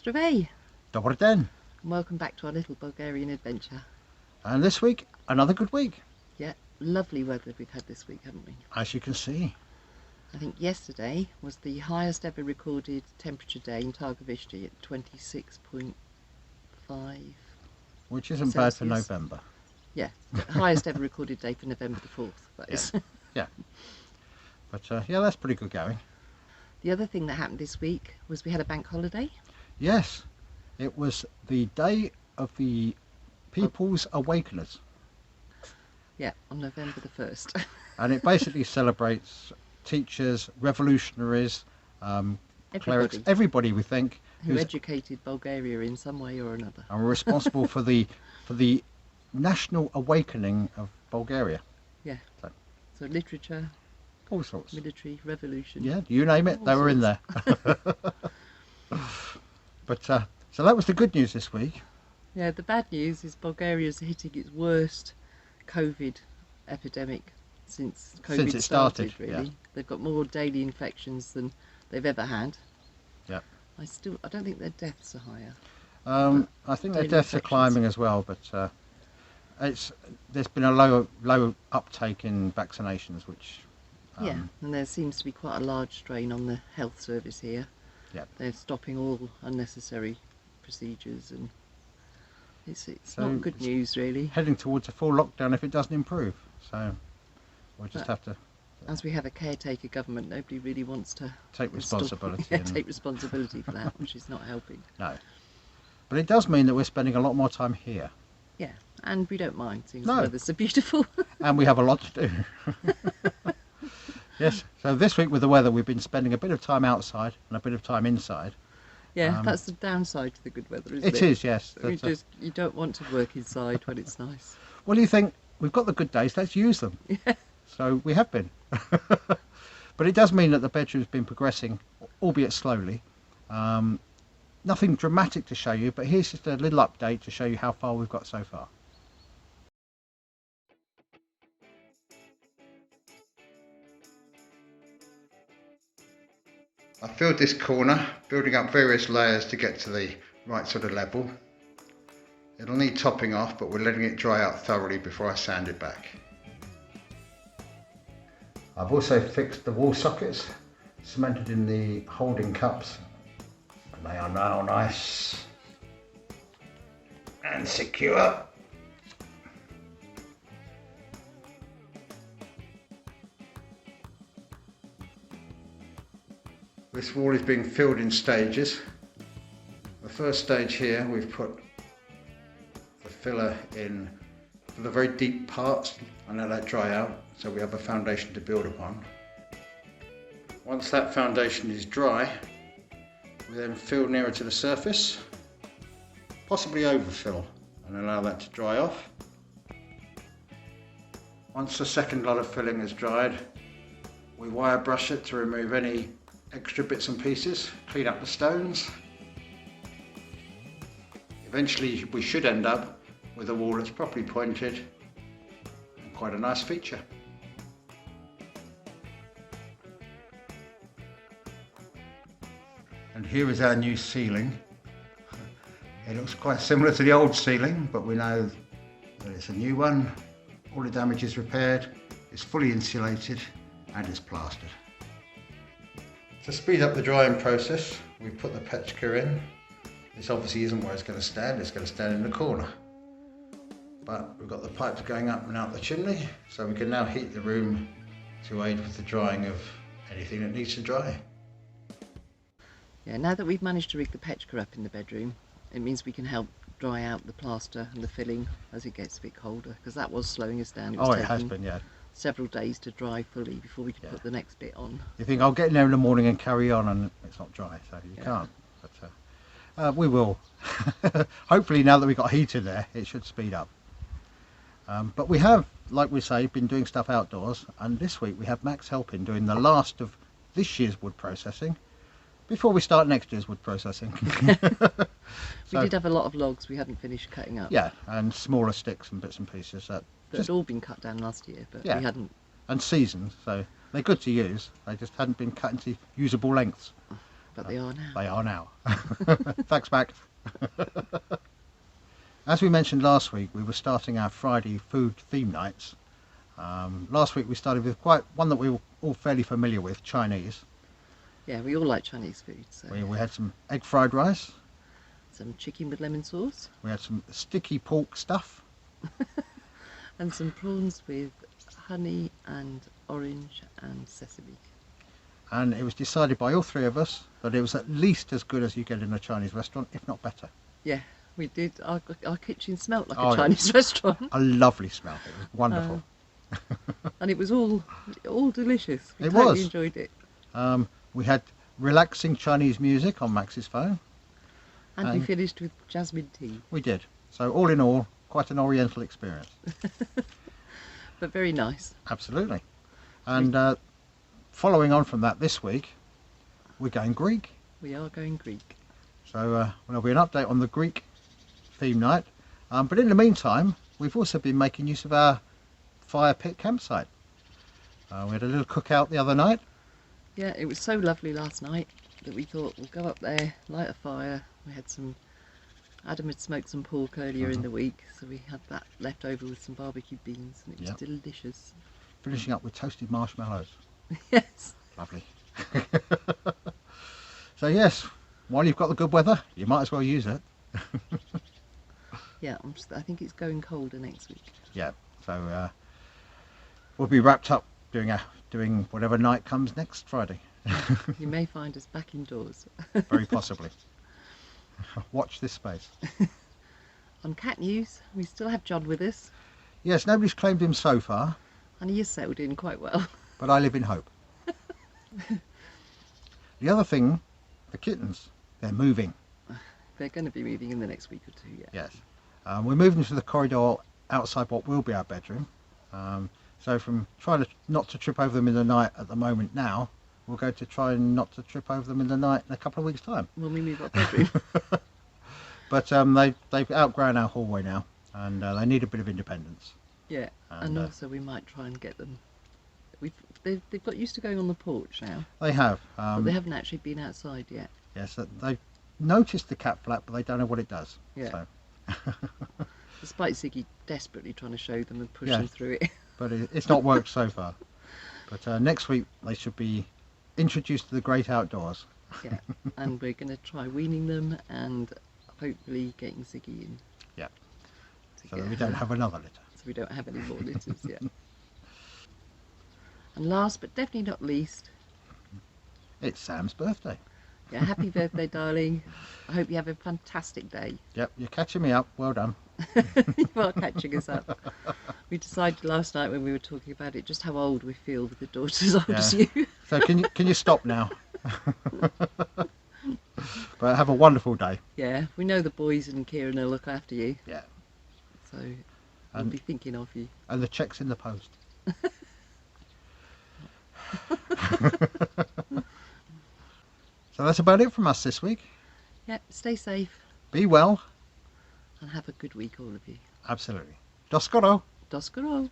Zdravej, Dobry den. and welcome back to our little Bulgarian adventure. And this week, another good week, Yeah, lovely weather we've had this week, haven't we? as you can see. I think yesterday was the highest ever recorded temperature day in Targovishte at 26.5. Which isn't bad for Celsius. November. Yeah, highest ever recorded day for November the 4th, that is. Yeah. But yeah, that's pretty good going. The other thing that happened this week was we had a bank holiday. Yes, it was the day of the People's Awakeners. Yeah, on November the 1st. And it basically celebrates teachers, revolutionaries, clerics, everybody we think. Who educated Bulgaria in some way or another. And were responsible for the national awakening of Bulgaria. Yeah. So literature, all sorts. military, revolution. Yeah, you name it, all they were in there. But so that was the good news this week. Yeah, the bad news is Bulgaria's hitting its worst COVID epidemic since COVID started, really. yeah. They've got more daily infections than they've ever had. Yeah. I don't think their deaths are higher. I think their deaths are climbing as well, but there's been a low uptake in vaccinations, which yeah, and there seems to be quite a large strain on the health service here. Yeah. They're stopping all unnecessary procedures, and it's So not good news really. heading towards a full lockdown if it doesn't improve. So we'll just have to As we have a caretaker government, nobody really wants to take responsibility. take responsibility for that, which is not helping. No, but it does mean that we're spending a lot more time here, Yeah, and we don't mind, seeing No. the weather's so beautiful. and we have a lot to do. Yes, so this week with the weather we've been spending a bit of time outside and a bit of time inside. Yeah, that's the downside to the good weather, isn't it? It is, yes. You don't want to work inside when it's nice. Well, you think, we've got the good days, let's use them. Yeah. So we have been. But it does mean that the bedroom's been progressing, albeit slowly. Nothing dramatic to show you, but here's just a little update to show you how far we've got so far. I filled this corner, building up various layers to get to the right sort of level. It'll need topping off, but we're letting it dry out thoroughly before I sand it back. I've also fixed the wall sockets, cemented in the holding cups, and they are now nice and secure. This wall is being filled in stages. The first stage here, we've put the filler in for the very deep parts and let that dry out so we have a foundation to build upon. Once that foundation is dry, we then fill nearer to the surface, possibly overfill, and allow that to dry off. Once the second lot of filling is dried, we wire brush it to remove any extra bits and pieces, clean up the stones. Eventually we should end up with a wall that's properly pointed and quite a nice feature. And here is our new ceiling. It looks quite similar to the old ceiling, but we know that it's a new one. All the damage is repaired, it's fully insulated and it's plastered. To speed up the drying process, we put the petchka in. This obviously isn't where it's going to stand in the corner. But we've got the pipes going up and out the chimney, so we can now heat the room to aid with the drying of anything that needs to dry. Yeah, now that we've managed to rig the petchka up in the bedroom, it means we can help dry out the plaster and the filling as it gets a bit colder, because that was slowing us down. It has been, yeah. Several days to dry fully before we could put the next bit on. You think I'll get in there in the morning and carry on, and it's not dry, so you can't. But we will. Hopefully now that we've got heat in there, it should speed up. But we have, like we say, been doing stuff outdoors, and this week we have Max helping doing the last of this year's wood processing before we start next year's wood processing. We did have a lot of logs we hadn't finished cutting up. Yeah, and smaller sticks and bits and pieces that had all been cut down last year, but we hadn't. And seasoned, so they're good to use. They just hadn't been cut into usable lengths. But they are now. They are now. Thanks, Mac. As we mentioned last week, we were starting our Friday food theme nights. Last week we started with quite one that we were all fairly familiar with, Chinese. Yeah, we all like Chinese food. So We had some egg fried rice. some chicken with lemon sauce. We had some sticky pork stuff. And some prawns with honey and orange and sesame. And it was decided by all three of us that it was at least as good as you get in a Chinese restaurant, if not better. Yeah, we did. Our kitchen smelt like Oh, a Chinese restaurant. A lovely smell. It was wonderful. And it was all delicious. We It totally was. enjoyed it. We had relaxing Chinese music on Max's phone. And we And- finished with jasmine tea. We did. So all in all, quite an oriental experience. But very nice. Absolutely. And following on from that this week, we're going Greek. We are going Greek. So there'll be an update on the Greek theme night. But in the meantime, we've also been making use of our fire pit campsite. We had a little cookout the other night. Yeah, it was so lovely last night that we thought we'll go up there, light a fire. We had Adam had smoked some pork earlier in the week, so we had that left over with some barbecue beans, and it was Yep. delicious. Finishing up with toasted marshmallows. Yes. Lovely. So yes, while you've got the good weather, you might as well use it. Yeah, I think it's going colder next week. Yeah. So we'll be wrapped up doing whatever night comes next Friday. You may find us back indoors. Very possibly. Watch this space. On cat news, we still have John with us, Yes, nobody's claimed him so far, and he has settled in quite well. but I live in hope. The other thing, the kittens, they're moving. They're going to be moving in the next week or two, yeah. Yes. We're moving to the corridor outside what will be our bedroom. So from trying not to trip over them in the night at the moment now, we'll go to try and not to trip over them in the night in a couple of weeks' time. When we move our bedroom. But they've outgrown our hallway now, and they need a bit of independence. Yeah, And, and also we might try and get them. They've got used to going on the porch now, They have. but they haven't actually been outside yet. Yes, they've noticed the cat flap, but they don't know what it does. Yeah. So, Despite Ziggy desperately trying to show them and push Yeah. them through it. but it's not worked so far. But next week they should be introduced to the great outdoors. Yeah, and we're going to try weaning them and hopefully getting Ziggy in. Yeah. to So get that we her- don't have another litter. So we don't have any more litters yet. And last but definitely not least, It's Sam's birthday. yeah, happy birthday, darling. I hope you have a fantastic day. Yep, you're catching me up. Well done. You are catching us up. We decided last night when we were talking about it just how old we feel with a daughter as old as Yeah. you. So can you stop now? But have a wonderful day. Yeah, we know the boys and Kieran will look after you, Yeah. so we'll And- be thinking of you. And the check's in the post. So that's about it from us this week. Yep, stay safe Be well. and have a good week, all of you. Absolutely. Doskoro. Doskoro.